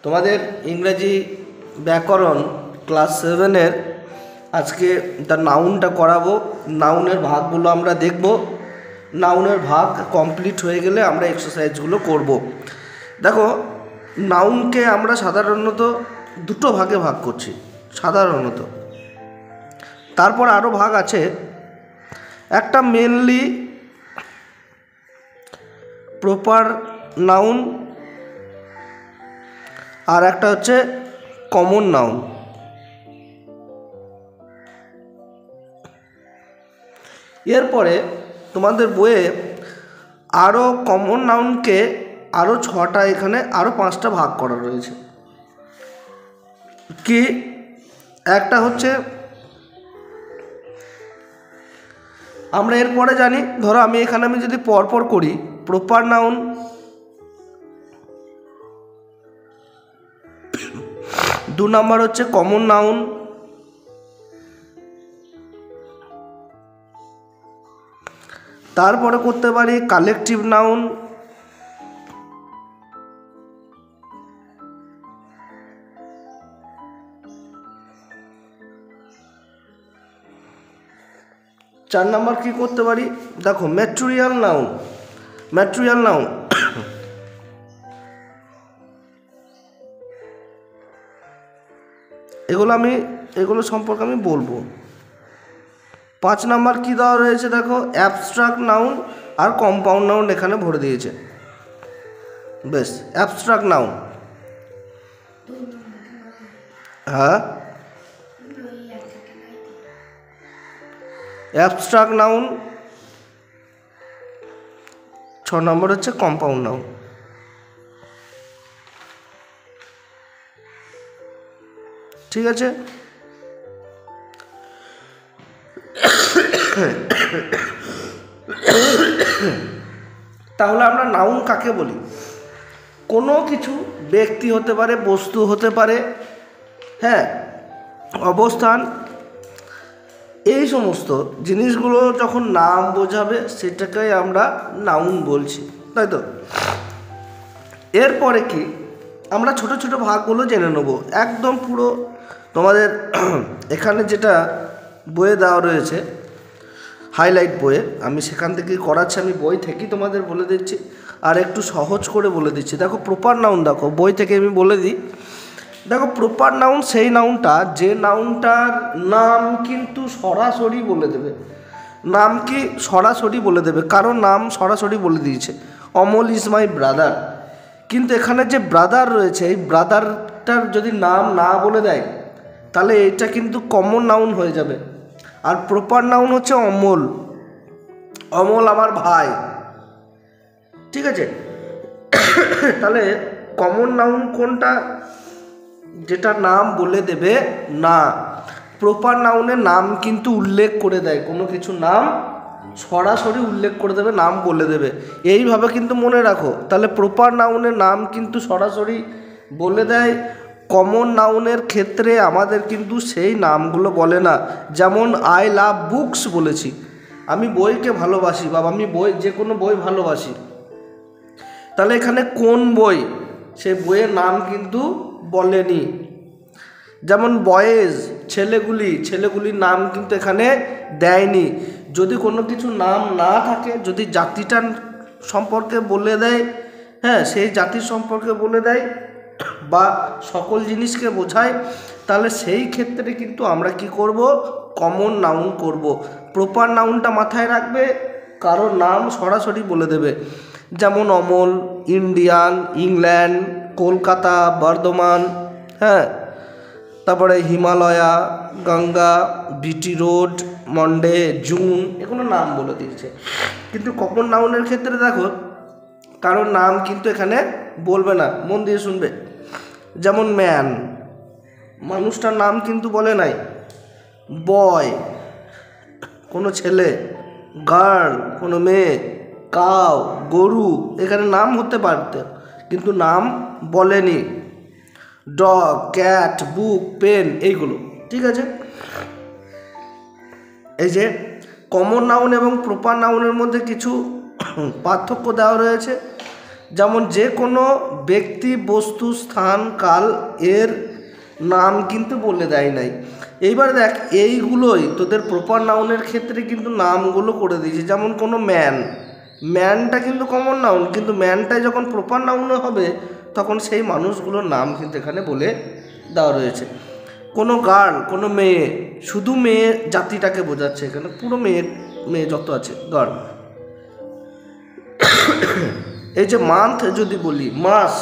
তোমাদের ইংরেজি ব্যাকরণ ক্লাস 7-এর আজকে তার নাউনটা করাবো। নাউনের ভাগগুলো আমরা দেখব। নাউনের ভাগ কমপ্লিট হয়ে গেলে আমরা এক্সারসাইজগুলো করব। দেখো, নাউনকে আমরা সাধারণত দুটো ভাগে ভাগ করছি সাধারণত। তারপর আরও ভাগ আছে, একটা মেনলি প্রপার নাউন আর একটা হচ্ছে কমন নাউন। এরপরে তোমাদের বইয়ে আরও কমন নাউনকে আরও 6টা, এখানে আরও 5টা ভাগ করা রয়েছে। কি একটা হচ্ছে, আমরা এরপরে জানি, ধরো আমি যদি পরপর করি, প্রপার নাউন, দু নম্বর হচ্ছে কমন নাউন, তারপরে করতে পারি কালেকটিভ নাউন, চার নম্বর কি করতে পারি, দেখো ম্যাটেরিয়াল নাউন। ম্যাটেরিয়াল নাউন এগুলো সম্পর্কে আমি বলবো। 5 নম্বর কি দেওয়া রয়েছে, দেখো অ্যাবস্ট্রাক্ট নাউন আর কম্পাউন্ড নাউন এখানে ভরে দিয়েছে। বেশ, অ্যাবস্ট্রাক্ট নাউন, হ্যাঁ অ্যাবস্ট্রাক্ট নাউন। 6 নম্বর হচ্ছে কম্পাউন্ড নাউন। ঠিক আছে, তাহলে আমরা নাউন কাকে বলি? কোনো কিছু ব্যক্তি হতে পারে, বস্তু হতে পারে, হ্যাঁ, অবস্থান, এই সমস্ত জিনিসগুলো যখন নাম বোঝাবে সেটাকে আমরা নাউন বলছি, তাই তো? এরপরে কি, আমরা ছোট ছোট ভাগগুলো জেনে নেব একদম পুরো। তোমাদের এখানে যেটা বইয়ে দেওয়া রয়েছে, হাইলাইট বইয়ে, আমি সেখান থেকেই করাচ্ছি, আমি বই থেকেই তোমাদের বলে দিচ্ছি আর একটু সহজ করে বলে দিচ্ছি। দেখো প্রপার নাউন, দেখো বই থেকে আমি বলে দিই। দেখো প্রপার নাউন সেই নাউনটা যে নাউনটার নাম কিন্তু সরাসরি বলে দেবে। নাম কি সরাসরি বলে দেবে, কারণ নাম সরাসরি বলে দিয়েছে, অমল ইজ মাই ব্রাদার। কিন্তু এখানে যে ব্রাদার রয়েছে, এই ব্রাদারটার যদি নাম না বলে দেয় তাহলে এটা কিন্তু কমন নাউন হয়ে যাবে। আর প্রপার নাউন হচ্ছে অমল, অমল আমার ভাই। ঠিক আছে, তাহলে কমন নাউন কোনটা, যেটা নাম বলে দেবে না। প্রপার নাউনের নাম কিন্তু উল্লেখ করে দেয়, কোনো কিছু নাম সরাসরি উল্লেখ করে দেবে, নাম বলে দেবে। এইভাবে কিন্তু মনে রাখো। তাহলে প্রপার নাউনের নাম কিন্তু সরাসরি বলে দেয়। কমন নাউনের ক্ষেত্রে আমাদের কিন্তু সেই নামগুলো বলে না। যেমন আই লাভ বুকস বলেছি, আমি বইকে ভালোবাসি, বা আমি যে কোনো বই ভালোবাসি। তাহলে এখানে কোন বই, সেই বইয়ের নাম কিন্তু বলেনি। যেমন বয়েজ, ছেলেগুলির নাম কিন্তু এখানে দেয়নি। যদি কোনো কিছু নাম না থাকে, যদি জাতিটা সম্পর্কে বলে দেয়, হ্যাঁ, সেই জাতির সম্পর্কে বলে দেয় বা সকল জিনিসকে বোঝায়, তাহলে সেই ক্ষেত্রে কিন্তু আমরা কি করব, কমন নাউন করব। প্রপার নাউনটা মাথায় রাখবে, কারো নাম সরাসরি বলে দেবে। যেমন অমল, ইন্ডিয়ান, ইংল্যান্ড, কলকাতা, বর্ধমান, হ্যাঁ, তারপরে Himalaya, Ganga, BT road, Monday, June, এগুলো নাম বলে দিয়েছে। কিন্তু কমন নাউনের ক্ষেত্রে দেখো কারোর নাম কিন্তু এখানে বলবে না, মন দিয়ে শুনবে। যেমন ম্যান, মানুষটার নাম কিন্তু বলে নাই। বয়, কোনো ছেলে, গার্ল, কোনো মেয়ে, কাউ, গরু, এখানে নাম হতে পারত কিন্তু নাম বলেনি। ডগ, ক্যাট, বুক, পেন, এইগুলো। ঠিক আছে, এই যে কমন নাউন এবং প্রপার নাউনের মধ্যে কিছু পার্থক্য দেওয়া রয়েছে। যেমন যে কোনো ব্যক্তি, বস্তু, স্থান, কাল এর নাম কিন্তু বলে দেয় নাই। এইবার দেখ, এইগুলোই তোদের প্রপার নাউনের ক্ষেত্রে কিন্তু নামগুলো করে দিয়েছে। যেমন কোনো ম্যানটা কিন্তু কমন নাউন, কিন্তু ম্যানটাই যখন প্রপার নাউন হবে তখন সেই মানুষগুলোর নাম কিন্তু এখানে বলে দেওয়া রয়েছে। কোনো গার্ল, কোনো মেয়ে, শুধু মেয়ে জাতিটাকে বোঝাচ্ছে এখানে, পুরো মেয়ে যত আছে গার্ল। এই যে মান্থ যদি বলি, মাস,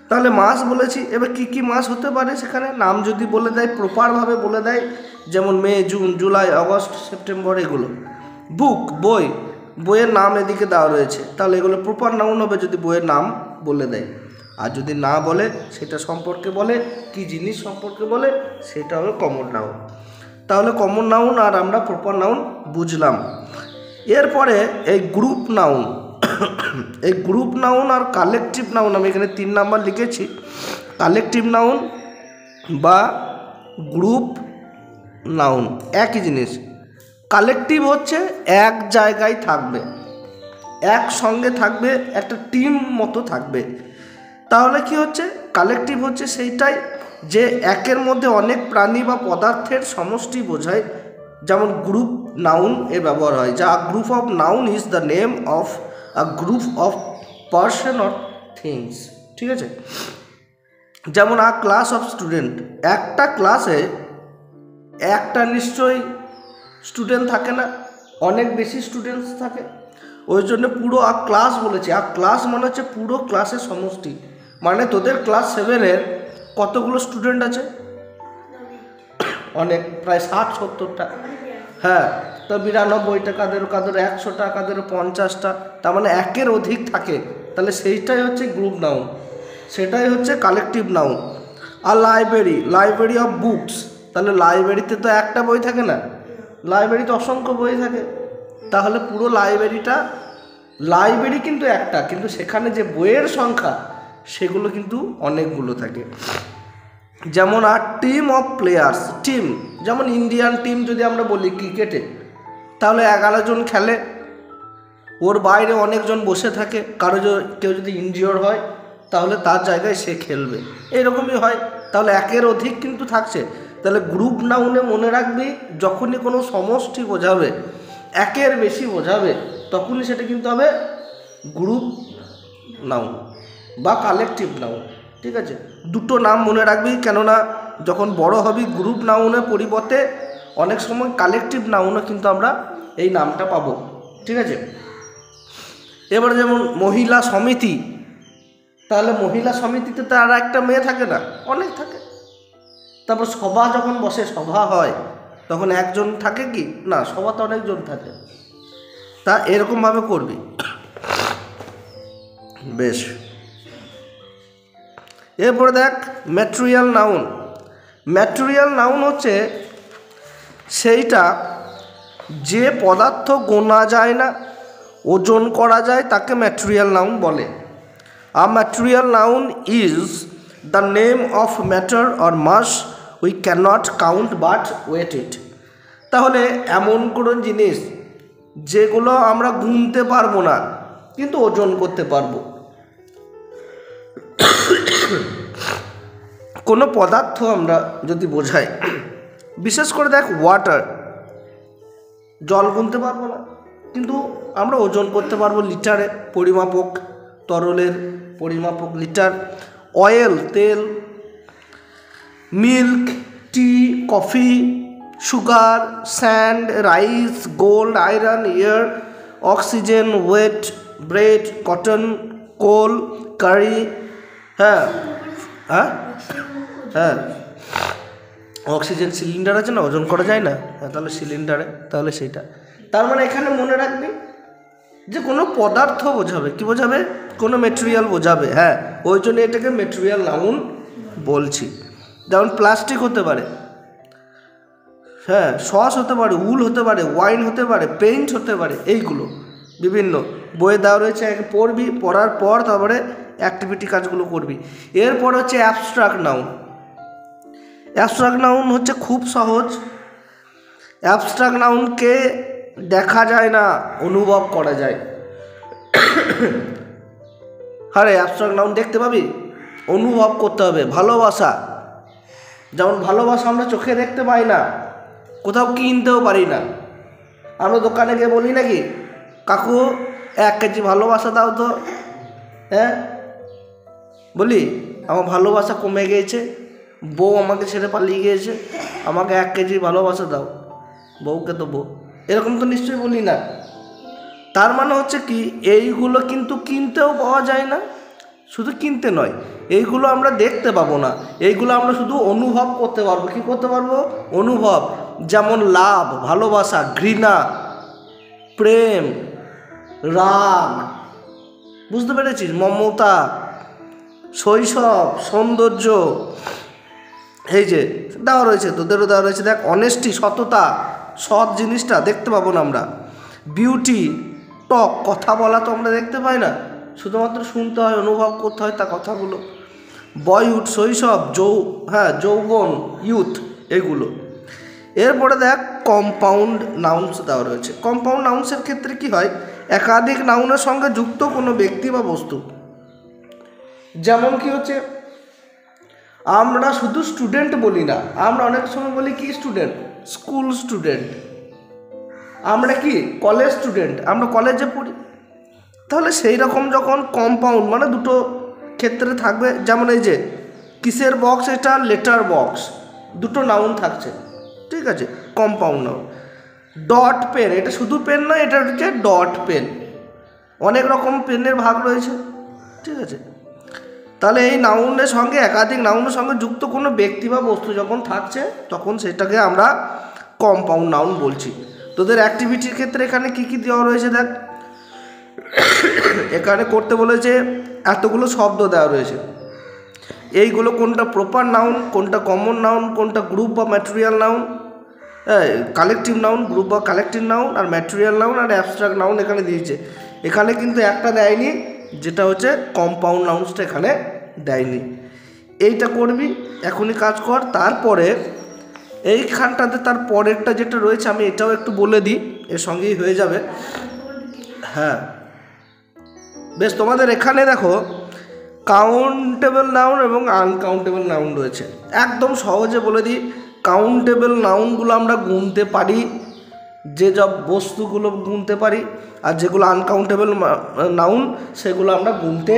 তাহলে মাস বলেছি। এবার কি কি মাস হতে পারে সেখানে নাম যদি বলে দেয়, প্রপারভাবে বলে দেয়, যেমন মে, জুন, জুলাই, আগস্ট, সেপ্টেম্বর, এগুলো। বুক, বইয়ের নাম এদিকে দেওয়া রয়েছে, তাহলে এগুলো প্রপার নাউন হবে যদি বইয়ের নাম বলে দেয়। আর যদি না বলে, সেটা সম্পর্কে বলে, কি জিনিস সম্পর্কে বলে, সেটা হবে কমন নাউন। তাহলে কমন নাউন আর আমরা প্রপার নাউন বুঝলাম। এরপরে এই গ্রুপ নাউন, এই গ্রুপ নাউন আর কালেকটিভ নাউন, আমি এখানে 3 নাম্বার লিখেছি। কালেকটিভ নাউন বা গ্রুপ নাউন একই জিনিস। কালেকটিভ হচ্ছে এক জায়গায় থাকবে, একসঙ্গে থাকবে, একটা টিম মতো থাকবে। তাহলে কি হচ্ছে, কালেকটিভ হচ্ছে সেইটাই যে একের মধ্যে অনেক প্রাণী বা পদার্থের সমষ্টি বোঝায়। যেমন গ্রুপ নাউন এর ব্যবহার হয়, যা group of noun is the name of a group of person or things. ঠিক আছে, যেমন আ ক্লাস অফ স্টুডেন্ট, একটা ক্লাসে একটা নিশ্চয়ই স্টুডেন্ট থাকে না, অনেক বেশি স্টুডেন্টস থাকে, ওই জন্য পুরো আ ক্লাস বলেছি। আ ক্লাস মানে হচ্ছে পুরো ক্লাসের সমষ্টি। মানে তোদের ক্লাস 7-এর কতগুলো স্টুডেন্ট আছে? অনেক, প্রায় 60-70টা। হ্যাঁ, তো 92টা, কাদের 100টা, কাদের 50টা, তার মানে একের অধিক থাকে। তাহলে সেইটাই হচ্ছে গ্রুপ নাউন, সেটাই হচ্ছে কালেকটিভ নাউন। আর লাইব্রেরি অফ বুকস, তাহলে লাইব্রেরিতে তো একটা বই থাকে না, লাইব্রেরিতে অসংখ্য বই থাকে। তাহলে পুরো লাইব্রেরি কিন্তু একটা, কিন্তু সেখানে যে বইয়ের সংখ্যা সেগুলো কিন্তু অনেকগুলো থাকে। যেমন আর টিম অফ প্লেয়ার্স, টিম যেমন ইন্ডিয়ান টিম যদি আমরা বলি ক্রিকেটে, তাহলে 11 জন খেলে, ওর বাইরে অনেকজন বসে থাকে, কেউ যদি ইনজিওর হয় তাহলে তার জায়গায় সে খেলবে, এরকমই হয়। তাহলে একের অধিক কিন্তু থাকছে। তাহলে গ্রুপ নাউনে মনে রাখবি, যখনই কোনো সমষ্টি বোঝাবে, একের বেশি বোঝাবে, তখনই সেটা কিন্তু হবে গ্রুপ নাউন বা কালেকটিভ নাউন। ঠিক আছে, দুটো নাম মনে রাখবি, কেননা যখন বড় হবি গ্রুপ নাউনের পরিবর্তে অনেক সময় কালেকটিভ নাউনও কিন্তু আমরা এই নামটা পাবো। ঠিক আছে, এবার যেমন মহিলা সমিতি, তাহলে মহিলা সমিতিতে তো আর একটা মেয়ে থাকে না, অনেক থাকে। তারপর সভা যখন বসে, সভা হয়, তখন একজন থাকে কি না, সভাতে অনেকজন থাকে। তা এরকমভাবে করবি। বেশ, এরপরে দেখ ম্যাটেরিয়াল নাউন। ম্যাটেরিয়াল নাউন হচ্ছে সেইটা যে পদার্থ গোনা যায় না, ওজন করা যায়, তাকে ম্যাটেরিয়াল নাউন বলে। A material noun is the name of matter or mass we can not count but weigh it. তাহলে এমন কোনো জিনিস যেগুলো আমরা গুনতে পারবো না কিন্তু ওজন করতে পারবো। কোনো পদার্থ আমরা যদি বোঝাই, বিশেষ করে দেখ ওয়াটার, জল গুনতে পারবো না কিন্তু আমরা ওজন করতে পারবো লিটারে, পরিমাপক, তরলের পরিমাপক লিটার। অয়েল, তেল, milk, tea, coffee, sugar, sand, rice, gold, iron, air, oxygen, weight, bread, cotton, coal, curry. হ্যাঁ হ্যাঁ হ্যাঁ, অক্সিজেন সিলিন্ডার আছে না, ওজন করা যায় না, হ্যাঁ, তাহলে সিলিন্ডারে, তাহলে সেইটা। তার মানে এখানে মনে রাখবি যে কোনো পদার্থ বোঝাবে, কি বোঝাবে, কোনো মেটেরিয়াল বোঝাবে। হ্যাঁ, ওই জন্য এটাকে মেটেরিয়াল নাউন বলছি। যেমন প্লাস্টিক হতে পারে, হ্যাঁ, সস হতে পারে, উল হতে পারে, ওয়াইন হতে পারে, পেইন্ট হতে পারে, এইগুলো বিভিন্ন বইয়ে দেওয়া রয়েছে। পড়বি, পড়ার পর তারপরে অ্যাক্টিভিটি কাজগুলো করবি। এরপর হচ্ছে অ্যাবস্ট্রাক্ট নাউন। অ্যাবস্ট্রাক্ট নাউন হচ্ছে খুব সহজ। অ্যাবস্ট্রাক্ট নাউনকে দেখা যায় না, অনুভব করা যায়। আরে অ্যাবস্ট্রাক্ট নাউন দেখতে পাবি, অনুভব করতে হবে। ভালোবাসা, যেমন ভালোবাসা আমরা চোখে দেখতে পাই না, কোথাও কিনতেও পারি না। আমরা দোকানে গিয়ে বলি নাকি, কাকু 1 কেজি ভালোবাসা দাও তো, হ্যাঁ বলি আমার ভালোবাসা কমে গিয়েছে, বউ আমাকে ছেড়ে পালিয়ে গিয়েছে, আমাকে 1 কেজি ভালোবাসা দাও, বউকে তো বউ, এরকম তো নিশ্চয়ই বলি না। তার মানে হচ্ছে কি, এইগুলো কিন্তু কিনতেও পাওয়া যায় না, শুধু কিনতে নয়, এইগুলো আমরা দেখতে পাবো না, এইগুলো আমরা শুধু অনুভব করতে পারবো। কী করতে পারবো? অনুভব। যেমন লাভ, ভালোবাসা, ঘৃণা, প্রেম, রাগ, বুঝতে পেরেছিস, মমতা, শৈশব, সৌন্দর্য, এই যে দেওয়া রয়েছে, তোদেরও দেওয়া রয়েছে। দেখ, অনেস্টি, সততা, সৎ জিনিসটা দেখতে পাবো না আমরা। বিউটি, টক, কথা বলা তো আমরা দেখতে পাই না, শুধুমাত্র শুনতে হয়, অনুভব করতে হয় তার কথাগুলো। বয়হুড, শৈশব, যৌবন, ইউথ, এগুলো। এরপরে দেখ, কম্পাউন্ড নাউন্স দেওয়া রয়েছে। কম্পাউন্ড নাউন্সের ক্ষেত্রে কি হয়, একাধিক নাউনের সঙ্গে যুক্ত কোনো ব্যক্তি বা বস্তু। যেমন কি হচ্ছে, আমরা শুধু স্টুডেন্ট বলি না, আমরা অনেক সময় বলি কি স্টুডেন্ট, স্কুল স্টুডেন্ট, আমরা কি কলেজ স্টুডেন্ট, আমরা কলেজে পড়ি। তাহলে সেই রকম যখন কম্পাউন্ড মানে দুটো ক্ষেত্রে থাকবে, যেমন এই যে কিসের বক্স, এটা লেটার বক্স, দুটো নাউন থাকছে, ঠিক আছে, কম্পাউন্ড নাউন। ডট পেন, এটা শুধু পেন নয়, এটা হচ্ছে ডট পেন, অনেক রকম পেনের ভাগ রয়েছে, ঠিক আছে। তাহলে এই নাউনের সঙ্গে একাধিক নাউনের সঙ্গে যুক্ত কোনো ব্যক্তি বা বস্তু যখন থাকছে, তখন সেটাকে আমরা কম্পাউন্ড নাউন বলছি। তোদের অ্যাক্টিভিটির ক্ষেত্রে এখানে কি কি দেওয়া রয়েছে দেখ, এখানে করতে বলেছে এতগুলো শব্দ দেওয়া রয়েছে, এইগুলো কোনটা প্রপার নাউন, কোনটা কমন নাউন, কোনটা গ্রুপ বা material noun, collective noun, group বা কালেকটিভ নাউন, আর ম্যাটেরিয়াল নাউন আর অ্যাবস্ট্রাক্ট নাউন এখানে দিয়েছে। এখানে কিন্তু একটা দেয়নি, যেটা হচ্ছে কম্পাউন্ড নাউন্সটা এখানে দেয়নি। এইটা করবি, এখনই কাজ কর। তারপরে এইখানটাতে তার পরেরটা যেটা রয়েছে, আমি এটাও একটু বলে দিই, এর সঙ্গেই হয়ে যাবে। হ্যাঁ বেশ, তোমাদের এখানে দেখো কাউন্টেবল নাউন এবং আনকাউন্টেবল নাউন রয়েছে। একদম সহজে বলে দিই, কাউন্টেবল নাউনগুলো আমরা গুনতে পারি, যে সব বস্তুগুলো গুনতে পারি, আর যেগুলো আনকাউন্টেবল নাউন সেগুলো আমরা গুনতে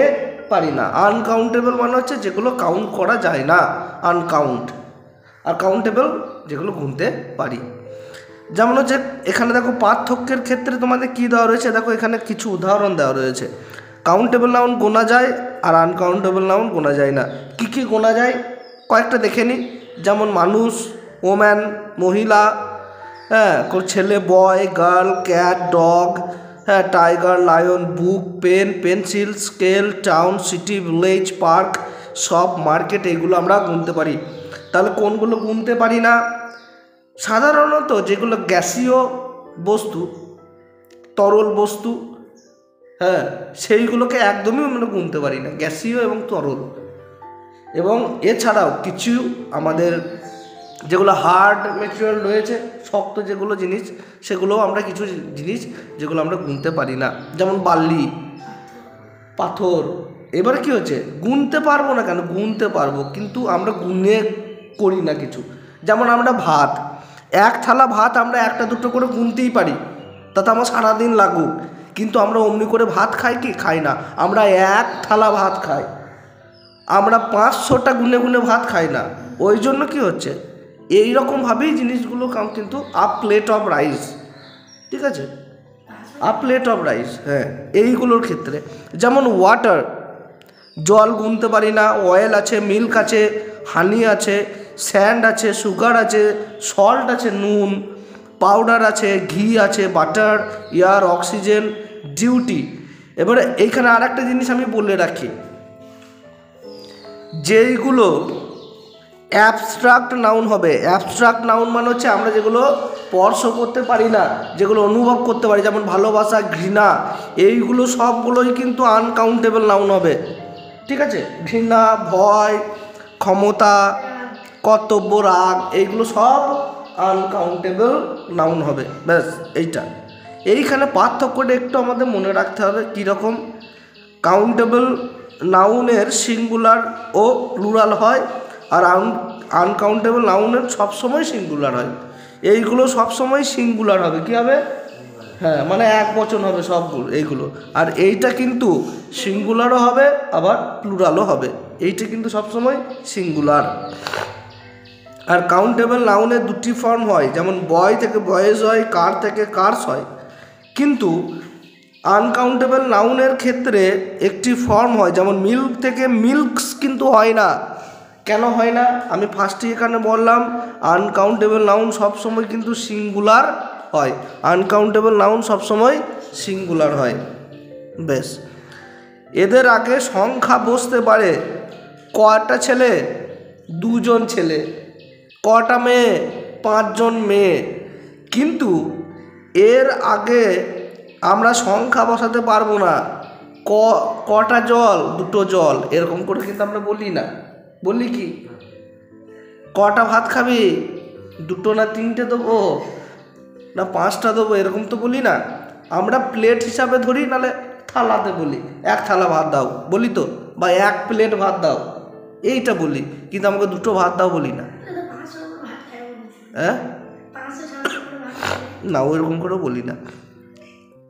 পারি না। আনকাউন্টেবল মানে হচ্ছে যেগুলো কাউন্ট করা যায় না, আনকাউন্ট, আর কাউন্টেবল যেগুলো গুনতে পারি। যেমন হচ্ছে এখানে দেখো পার্থক্যের ক্ষেত্রে তোমাদের কী দেওয়া রয়েছে, দেখো এখানে কিছু উদাহরণ দেওয়া রয়েছে। কাউন্টেবল নাউন গোনা যায় আর আনকাউন্টেবল নাউন গোনা যায় না। কী কী গোনা যায় কয়েকটা দেখে নিই, যেমন মানুষ, ওম্যান, মহিলা, হ্যাঁ, ছেলে, বয়, গার্ল, ক্যাট, ডগ, হ্যাঁ, tiger, lion, book, pen, pencil, scale, town, city, village, park, shop, market, এইগুলো আমরা গুনতে পারি। তাহলে কোনগুলো গুনতে পারি না? সাধারণত যেগুলো গ্যাসীয় বস্তু, তরল বস্তু, হ্যাঁ, সেইগুলোকে একদমই আমরা গুনতে পারি না, গ্যাসীয় এবং তরল। এবং এছাড়াও কিছু আমাদের যেগুলো হার্ড ম্যাটেরিয়াল রয়েছে, শক্ত যেগুলো জিনিস, সেগুলোও আমরা কিছু জিনিস যেগুলো আমরা গুনতে পারি না, যেমন বালি, পাথর। এবারে কি হচ্ছে, গুনতে পারবো না কেন, গুনতে পারবো, কিন্তু আমরা গুনে করি না কিছু। যেমন আমরা ভাত, এক থালা ভাত আমরা একটা দুটো করে গুনতেই পারি, তাতে আমার সারাদিন লাগুক, কিন্তু আমরা অমনি করে ভাত খাই কি, খাই না, আমরা এক থালা ভাত খাই, আমরা 500টা গুনে গুনে ভাত খাই না। ওই জন্য কি হচ্ছে, এইরকমভাবেই জিনিসগুলো কিন্তু আপ প্লেট অফ রাইস, ঠিক আছে, আপ প্লেট অফ রাইস, হ্যাঁ, এইগুলোর ক্ষেত্রে। যেমন ওয়াটার, জল গুনতে পারি না, অয়েল আছে, মিল্ক আছে, হানি আছে, স্যান্ড আছে, সুগার আছে, সল্ট আছে, নুন, পাউডার আছে, ঘি আছে, বাটার, এয়ার, অক্সিজেন, ডিউটি। এবারে এইখানে আর একটা জিনিস আমি বলে রাখি, যেইগুলো অ্যাবস্ট্রাক্ট নাউন হবে, অ্যাবস্ট্রাক্ট নাউন মানে হচ্ছে আমরা যেগুলো স্পর্শ করতে পারি না, যেগুলো অনুভব করতে পারি, যেমন ভালোবাসা, ঘৃণা, এইগুলো সবগুলোই কিন্তু আনকাউন্টেবল নাউন হবে, ঠিক আছে। ঘৃণা, ভয়, ক্ষমতা, কর্তব্য, রাগ, এইগুলো সব আনকাউন্টেবল নাউন হবে। ব্যাস এইখানে পার্থক্যটা একটু আমাদের মনে রাখতে হবে। কীরকম, কাউন্টেবল নাউনের সিঙ্গুলার ও প্লুরাল হয়, আর আনকাউন্টেবল নাউনের সবসময় সিঙ্গুলার হয়। এইগুলো সবসময় সিঙ্গুলার হবে, কী হবে? হ্যাঁ, মানে এক বচন হবে সবগুলো এইগুলো। আর এইটা কিন্তু সিঙ্গুলারও হবে আবার প্লুরালও হবে, এইটা কিন্তু সবসময় সিঙ্গুলার। আর কাউন্টেবল নাউনের দুটি ফর্ম হয়, যেমন বয় থেকে বয়েজ হয়, কার থেকে কার্স হয়। কিন্তু আনকাউন্টেবল নাউনের ক্ষেত্রে একটি ফর্ম হয়, যেমন মিল্ক থেকে মিল্কস কিন্তু হয় না। কেন হয় না? আমি ফার্স্টে এখানে বললাম আনকাউন্টেবল নাউন সবসময় কিন্তু সিঙ্গুলার হয়, আনকাউন্টেবল নাউন সবসময় সিঙ্গুলার হয়। বেশ, এদের আগে সংখ্যা বসতে পারে। কয়টা ছেলে? 2 জন ছেলে। কটা মেয়ে? 5 জন মেয়ে। কিন্তু এর আগে আমরা সংখ্যা বসাতে পারবো না। কটা জল? 2টো জল, এরকম করে কিন্তু আমরা বলি না। বলি কি? কটা ভাত খাবি? 2টো না 3টে দেবো না 5টা দেবো, এরকম তো বলি না। আমরা প্লেট হিসাবে ধরি, নাহলে থালাতে বলি 1 থালা ভাত দাও বলি তো, বা 1 প্লেট ভাত দাও, এইটা বলি। কিন্তু আমাকে 2টো ভাত দাও বলি না। হ্যাঁ না, ওইরকম করেও বলি না।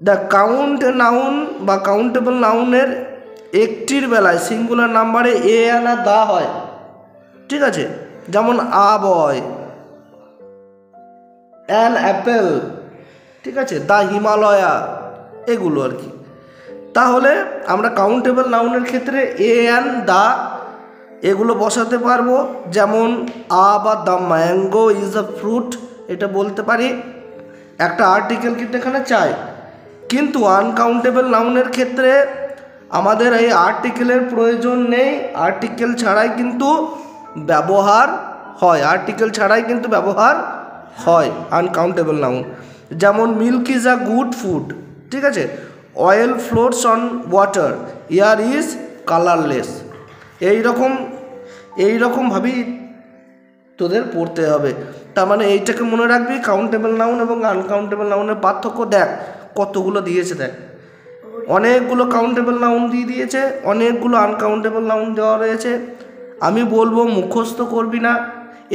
দ্য কাউন্ট নাউন বা কাউন্টেবল নাউনের একটির বেলায় সিঙ্গুলার নাম্বারে এ আনা দা হয়, ঠিক আছে? যেমন আ বয়, অ্যান অ্যাপেল, ঠিক আছে, দ্য হিমালয়া, এগুলো আর কি। তাহলে আমরা কাউন্টেবল নাউনের ক্ষেত্রে এ অ্যান দা এগুলো বসাতে পারবো। যেমন আ বা the mango is a fruit, এটা বলতে পারি। একটা আর্টিকেল কিন্তু এখানে চাই। কিন্তু আনকাউন্টেবল নাউনের ক্ষেত্রে আমাদের এই আর্টিকেলের প্রয়োজন নেই, আর্টিকেল ছাড়াই কিন্তু ব্যবহার হয়, আর্টিকেল ছাড়াই কিন্তু ব্যবহার হয় আনকাউন্টেবল নাউন। যেমন milk is a good food, ঠিক আছে, oil floats on water, air is colourless. এইরকমভাবেই তোদের পড়তে হবে। তার মানে এইটাকে মনে রাখবি, কাউন্টেবল নাউন এবং আনকাউন্টেবল নাউনের পার্থক্য। দেখ কতগুলো দিয়েছে, দেখ অনেকগুলো কাউন্টেবল নাউন দিয়ে দিয়েছে, অনেকগুলো আনকাউন্টেবল নাউন দেওয়া রয়েছে। আমি বলবো মুখস্থ করবি না,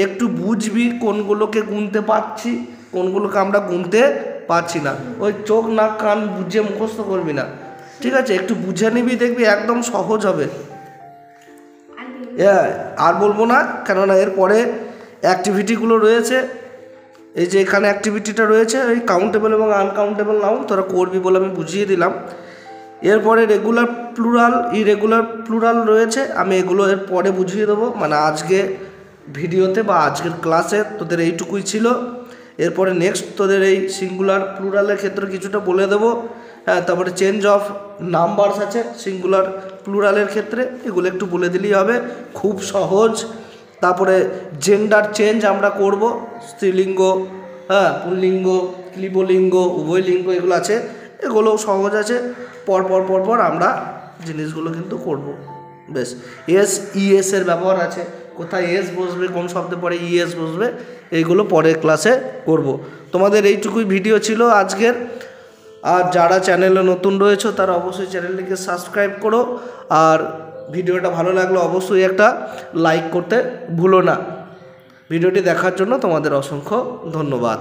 একটু বুঝবি কোনগুলোকে গুনতে পারছি, কোনগুলোকে আমরা গুনতে পারছি না। ওই চোখ নাক কান বুঝে মুখস্থ করবি না, ঠিক আছে? একটু বুঝে নিবি, দেখবি একদম সহজ হবে। আর বলবো না, কেননা এরপরে অ্যাক্টিভিটিগুলো রয়েছে। এই যে এখানে অ্যাক্টিভিটিটা রয়েছে, ওই কাউন্টেবল এবং আনকাউন্টেবল নাউন তোরা করবি বলে আমি বুঝিয়ে দিলাম। এরপরে রেগুলার প্লুরাল, ইরেগুলার প্লুরাল রয়েছে, আমি এগুলো এর পরে বুঝিয়ে দেবো। মানে আজকে ভিডিওতে বা আজকের ক্লাসে তোদের এইটুকুই ছিল। এরপরে নেক্সট তোদের এই সিঙ্গুলার প্লুরালের ক্ষেত্রে কিছুটা বলে দেবো। হ্যাঁ, তারপরে চেঞ্জ অফ নাম্বারস আছে সিঙ্গুলার প্লুরালের ক্ষেত্রে, এগুলো একটু বলে দিলেই হবে, খুব সহজ। তারপরে জেন্ডার চেঞ্জ আমরা করব, স্ত্রীলিঙ্গ, হ্যাঁ, পুল্লিঙ্গ, ক্লিবলিঙ্গ, উভয়লিঙ্গ, এগুলো আছে, এগুলো সহজ আছে। পরপর আমরা জিনিসগুলো কিন্তু করব। বেশ, এস ইএস এর ব্যবহার আছে, কোথায় এস বসবে, কোন শব্দে পরে ইএস বসবে, এইগুলো পরের ক্লাসে করব। তোমাদের এইটুকুই ভিডিও ছিল আজকের। আর যারা চ্যানেলে নতুন রয়েছে তারা অবশ্যই চ্যানেলটিকে সাবস্ক্রাইব করো। আর ভিডিওটা ভালো লাগলে অবশ্যই একটা লাইক করতে ভুলো না। ভিডিওটি দেখার জন্য তোমাদের অসংখ্য ধন্যবাদ।